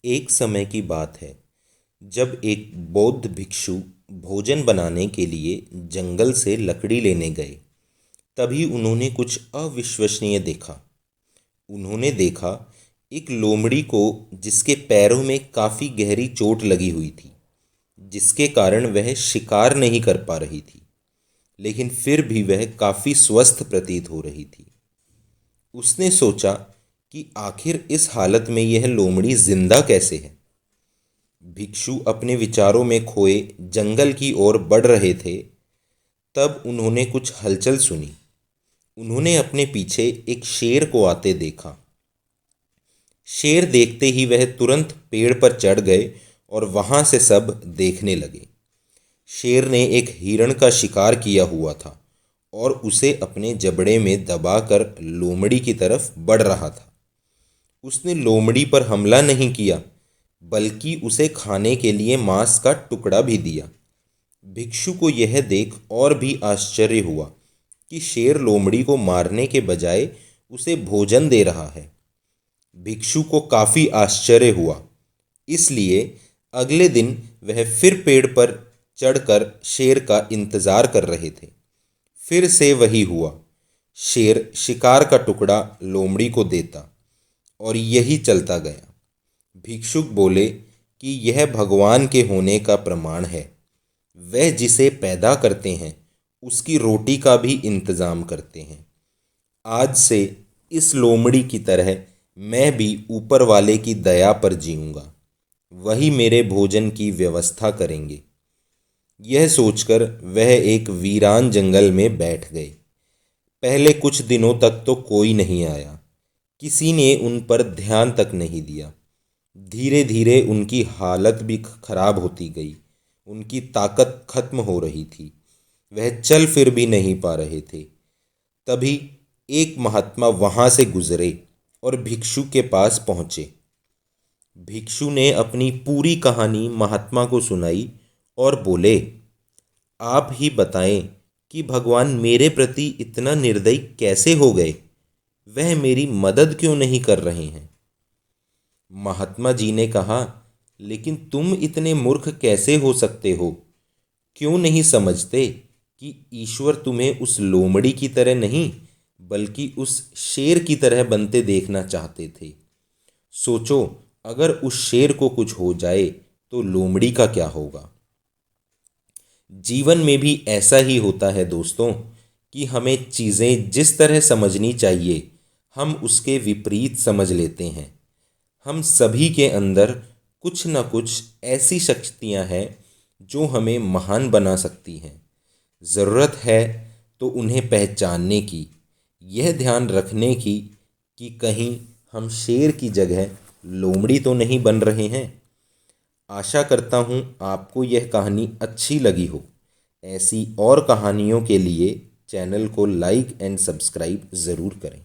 एक समय की बात है जब एक बौद्ध भिक्षु भोजन बनाने के लिए जंगल से लकड़ी लेने गए। तभी उन्होंने कुछ अविश्वसनीय देखा। उन्होंने देखा एक लोमड़ी को जिसके पैरों में काफ़ी गहरी चोट लगी हुई थी, जिसके कारण वह शिकार नहीं कर पा रही थी, लेकिन फिर भी वह काफ़ी स्वस्थ प्रतीत हो रही थी। उसने सोचा कि आखिर इस हालत में यह लोमड़ी जिंदा कैसे है। भिक्षु अपने विचारों में खोए जंगल की ओर बढ़ रहे थे। तब उन्होंने कुछ हलचल सुनी। उन्होंने अपने पीछे एक शेर को आते देखा। शेर देखते ही वह तुरंत पेड़ पर चढ़ गए और वहां से सब देखने लगे। शेर ने एक हिरण का शिकार किया हुआ था और उसे अपने जबड़े में दबाकर लोमड़ी की तरफ बढ़ रहा था। उसने लोमड़ी पर हमला नहीं किया, बल्कि उसे खाने के लिए मांस का टुकड़ा भी दिया। भिक्षु को यह देख और भी आश्चर्य हुआ कि शेर लोमड़ी को मारने के बजाय उसे भोजन दे रहा है। भिक्षु को काफी आश्चर्य हुआ, इसलिए अगले दिन वह फिर पेड़ पर चढ़कर शेर का इंतजार कर रहे थे। फिर से वही हुआ। शेर शिकार का टुकड़ा लोमड़ी को देता और यही चलता गया। भिक्षुक बोले कि यह भगवान के होने का प्रमाण है। वह जिसे पैदा करते हैं उसकी रोटी का भी इंतजाम करते हैं। आज से इस लोमड़ी की तरह मैं भी ऊपर वाले की दया पर जीऊँगा। वही मेरे भोजन की व्यवस्था करेंगे। यह सोचकर वह एक वीरान जंगल में बैठ गए। पहले कुछ दिनों तक तो कोई नहीं आया। किसी ने उन पर ध्यान तक नहीं दिया। धीरे धीरे उनकी हालत भी खराब होती गई। उनकी ताकत खत्म हो रही थी। वह चल फिर भी नहीं पा रहे थे। तभी एक महात्मा वहां से गुजरे और भिक्षु के पास पहुंचे। भिक्षु ने अपनी पूरी कहानी महात्मा को सुनाई और बोले, आप ही बताएं कि भगवान मेरे प्रति इतना निर्दयी कैसे हो गए। वह मेरी मदद क्यों नहीं कर रहे हैं। महात्मा जी ने कहा, लेकिन तुम इतने मूर्ख कैसे हो सकते हो। क्यों नहीं समझते कि ईश्वर तुम्हें उस लोमड़ी की तरह नहीं, बल्कि उस शेर की तरह बनते देखना चाहते थे। सोचो, अगर उस शेर को कुछ हो जाए तो लोमड़ी का क्या होगा। जीवन में भी ऐसा ही होता है दोस्तों, कि हमें चीज़ें जिस तरह समझनी चाहिए हम उसके विपरीत समझ लेते हैं। हम सभी के अंदर कुछ न कुछ ऐसी शक्तियां हैं जो हमें महान बना सकती हैं। ज़रूरत है तो उन्हें पहचानने की, यह ध्यान रखने की कि कहीं हम शेर की जगह लोमड़ी तो नहीं बन रहे हैं। आशा करता हूँ आपको यह कहानी अच्छी लगी हो। ऐसी और कहानियों के लिए चैनल को लाइक एंड सब्सक्राइब ज़रूर करें।